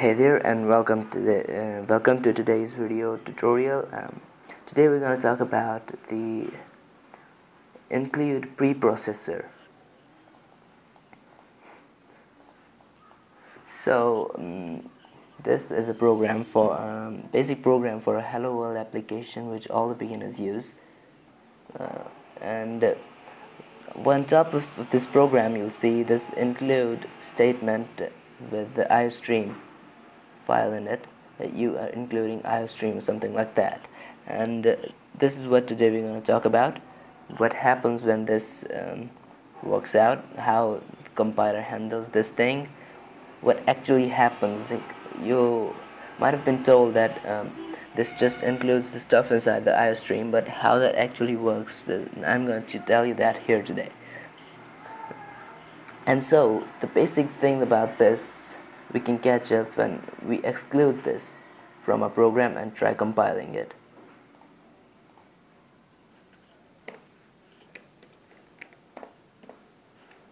Hey there, and welcome to today's video tutorial. Today we're going to talk about the Include Preprocessor. This is a program for basic program for a Hello World application which all the beginners use. And on top of this program, you'll see this include statement with the Iostream file in it, that you are including Iostream or something like that. And this is what today we're going to talk about. What happens when this works out, how the compiler handles this thing, what actually happens. Like, you might have been told that this just includes the stuff inside the Iostream, but how that actually works, I'm going to tell you that here today. And so the basic thing about this, we can catch up when we exclude this from a program and try compiling it.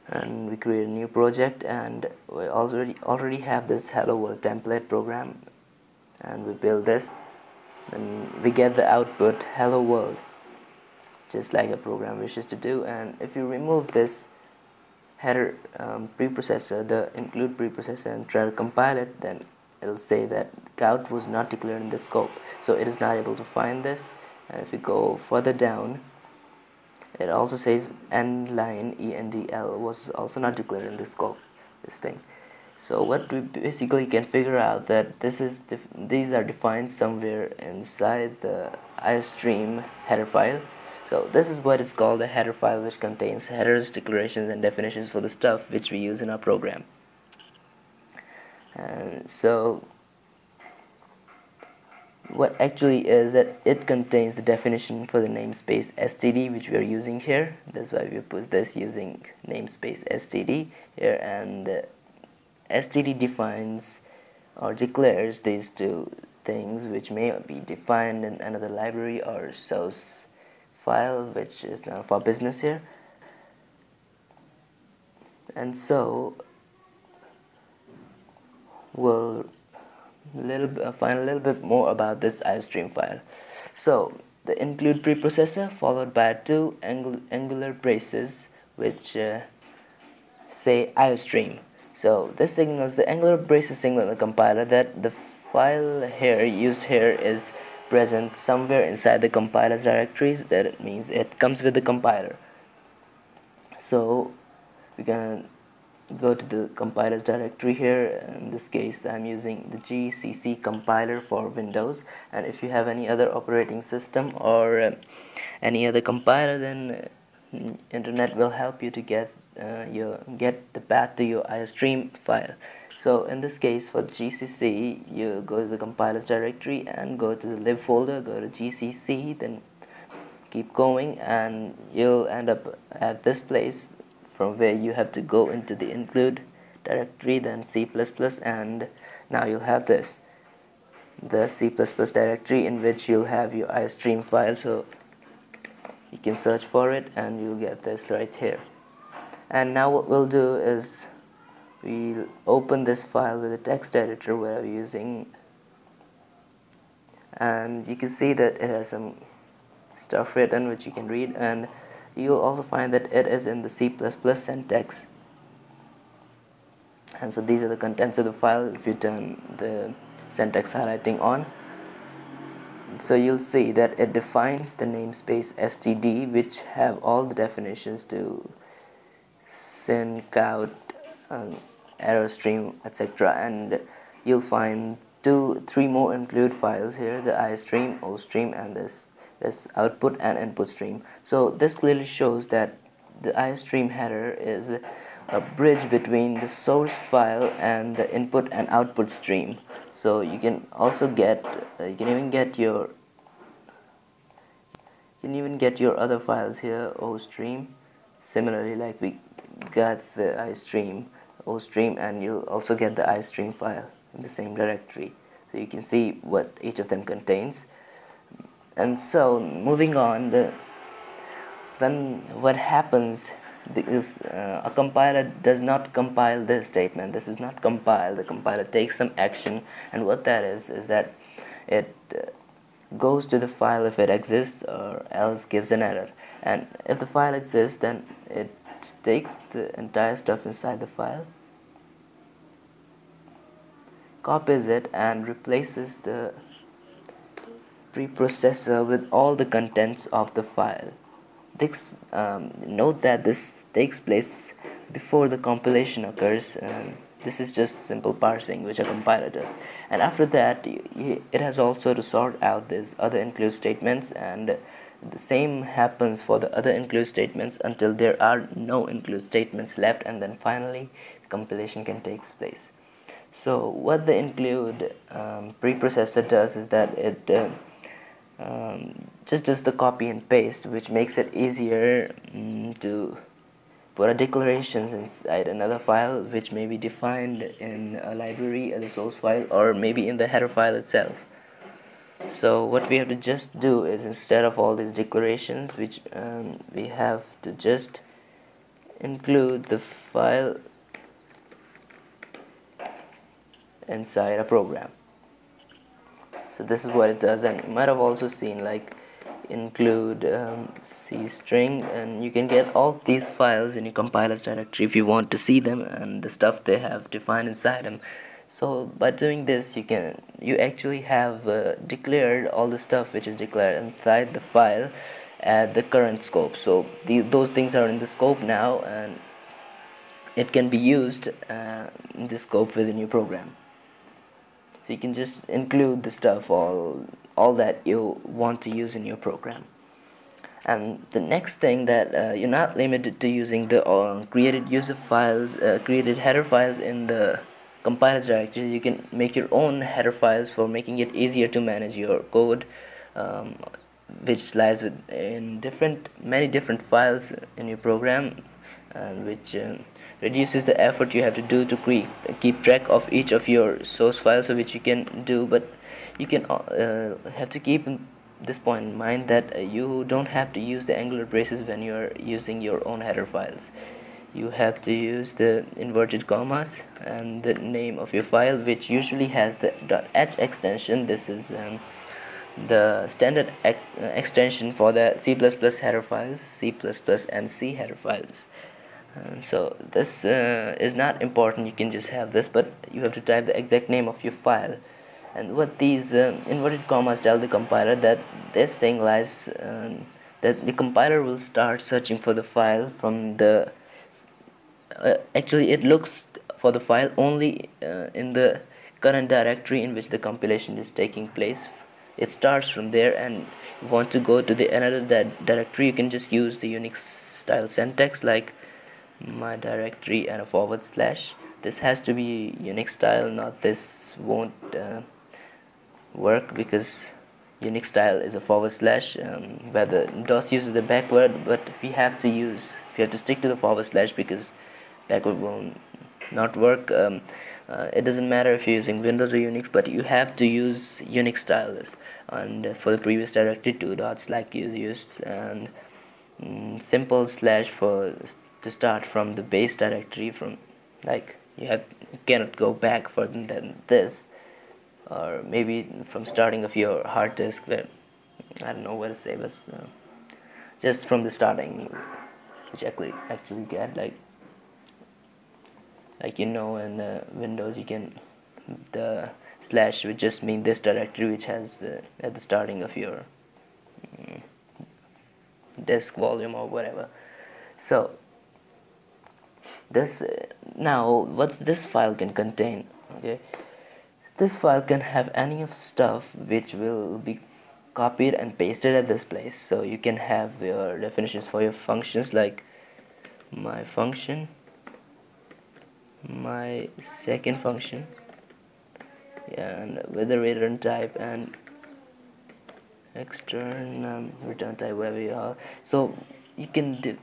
And we create a new project, and we already have this Hello World template program, and we build this, and we get the output Hello World, just like a program wishes to do. And if you remove this header preprocessor, the include preprocessor, and try to compile it, then it'll say that count was not declared in the scope, so it is not able to find this. And if you go further down, it also says end line ENDL was also not declared in the scope, this thing. So what we basically can figure out that these are defined somewhere inside the Iostream header file. So this is what is called a header file, which contains headers, declarations, and definitions for the stuff which we use in our program. And so what actually is that it contains the definition for the namespace std, which we are using here. That's why we put this using namespace std here. And std defines or declares these two things, which may be defined in another library or source file, which is now for business here. And so we'll find a little bit more about this Iostream file. So the include preprocessor followed by two angular braces which say Iostream. So this signals, the angular braces signal the compiler that the file here used here is present somewhere inside the compiler's directories. That it means it comes with the compiler. So we're gonna go to the compiler's directory here. In this case, I'm using the GCC compiler for Windows, and if you have any other operating system or any other compiler, then internet will help you to get the path to your Iostream file. So in this case, for GCC, you go to the compiler's directory and go to the lib folder, go to GCC, then keep going, and you'll end up at this place, from where you have to go into the include directory, then C++, and now you'll have this, the C++ directory, in which you'll have your Iostream file. So you can search for it and you'll get this right here. And now what we'll do is we'll open this file with a text editor we're using, and you can see that it has some stuff written which you can read, and you'll also find that it is in the C++ syntax. And so these are the contents of the file if you turn the syntax highlighting on. So you'll see that it defines the namespace std, which have all the definitions to syn, count, error stream, etc. And you'll find three more include files here, the Iostream, Ostream, and this output and input stream. So this clearly shows that the Iostream header is a bridge between the source file and the input and output stream. So you can also get you can even get your other files here, Ostream. Similarly, like we got the Iostream, Ostream, and you'll also get the Iostream file in the same directory. So you can see what each of them contains. And so moving on, what happens a compiler does not compile this statement. This is not compiled. The compiler takes some action, and what that is that it goes to the file if it exists, or else gives an error. And if the file exists, then it takes the entire stuff inside the file, copies it, and replaces the preprocessor with all the contents of the file. Note that this takes place before the compilation occurs. This is just simple parsing which a compiler does, and after that it has also to sort out these other include statements, and the same happens for the other include statements until there are no include statements left, and then finally compilation can take place. So what the include preprocessor does is that it just does the copy and paste, which makes it easier to put a declarations inside another file, which may be defined in a library as a source file, or maybe in the header file itself. So what we have to just do is, instead of all these declarations, which we have to just include the file inside a program. So this is what it does, and you might have also seen like include C string, and you can get all these files in your compiler's directory if you want to see them and the stuff they have defined inside them. So by doing this, you actually have declared all the stuff which is declared inside the file at the current scope. So those things are in the scope now, and it can be used in the scope within your program. So you can just include the stuff, all that you want to use in your program. And the next thing, that you're not limited to using the created user files, created header files in the compiler's directory. You can make your own header files for making it easier to manage your code, which lies in many different files in your program, and which reduces the effort you have to do to keep track of each of your source files, so which you can do. But you can have to keep this point in mind, that you don't have to use the angular braces when you're using your own header files. You have to use the inverted commas and the name of your file, which usually has the .h extension. This is the standard extension for the C++ header files, C++ and C header files. So this is not important. You can just have this, but you have to type the exact name of your file. And what these inverted commas tell the compiler, that this thing lies that the compiler will start searching for the file from the actually it looks for the file only in the current directory in which the compilation is taking place. It starts from there, and if you want to go to the another directory, you can just use the Unix style syntax like my directory and a /. This has to be Unix style, not this won't work, because Unix style is a /, where the DOS uses the backward, but we have to stick to the /, because backward will not work. It doesn't matter if you're using Windows or Unix, but you have to use Unix style. And for the previous directory, 2 dots like you used, and simple / to start from the base directory, from like you cannot go back further than this, or maybe from starting of your hard disk, where I don't know what to say, but just from the starting, which actually get like in Windows you can, the / would just mean this directory which has at the starting of your disk volume or whatever. So this now what this file can contain, okay, this file can have any of stuff which will be copied and pasted at this place. So you can have your definitions for your functions, like my function, my second function, and with the return type and external return type, wherever you are. So you can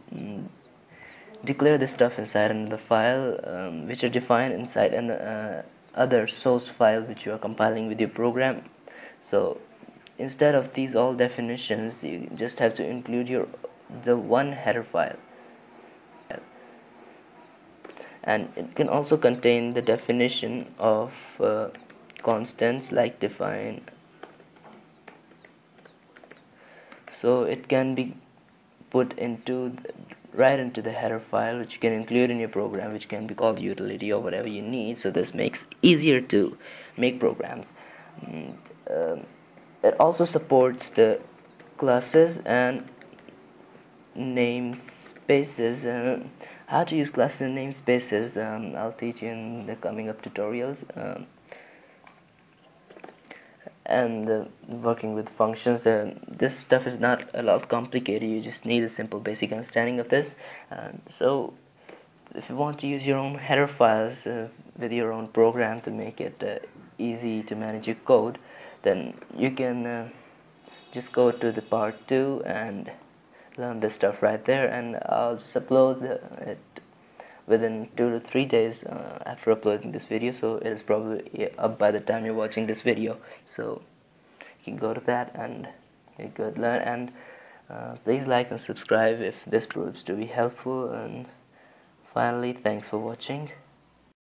declare this stuff inside another file, which are defined inside an other source file which you are compiling with your program. So instead of these all definitions, you just have to include the one header file. and it can also contain the definition of constants like define. So it can be put into right into the header file, which you can include in your program, which can be called utility or whatever you need. So this makes easier to make programs. It also supports the classes and namespaces. How to use classes and namespaces, I'll teach you in the coming up tutorials. And working with functions, this stuff is not a lot complicated. You just need a simple basic understanding of this. So if you want to use your own header files with your own program to make it easy to manage your code, then you can just go to the part 2 and learn this stuff right there, and I'll just upload it within 2 to 3 days after uploading this video. So it is probably up by the time you're watching this video, so you can go to that and you could learn. And please like and subscribe if this proves to be helpful. And finally, thanks for watching.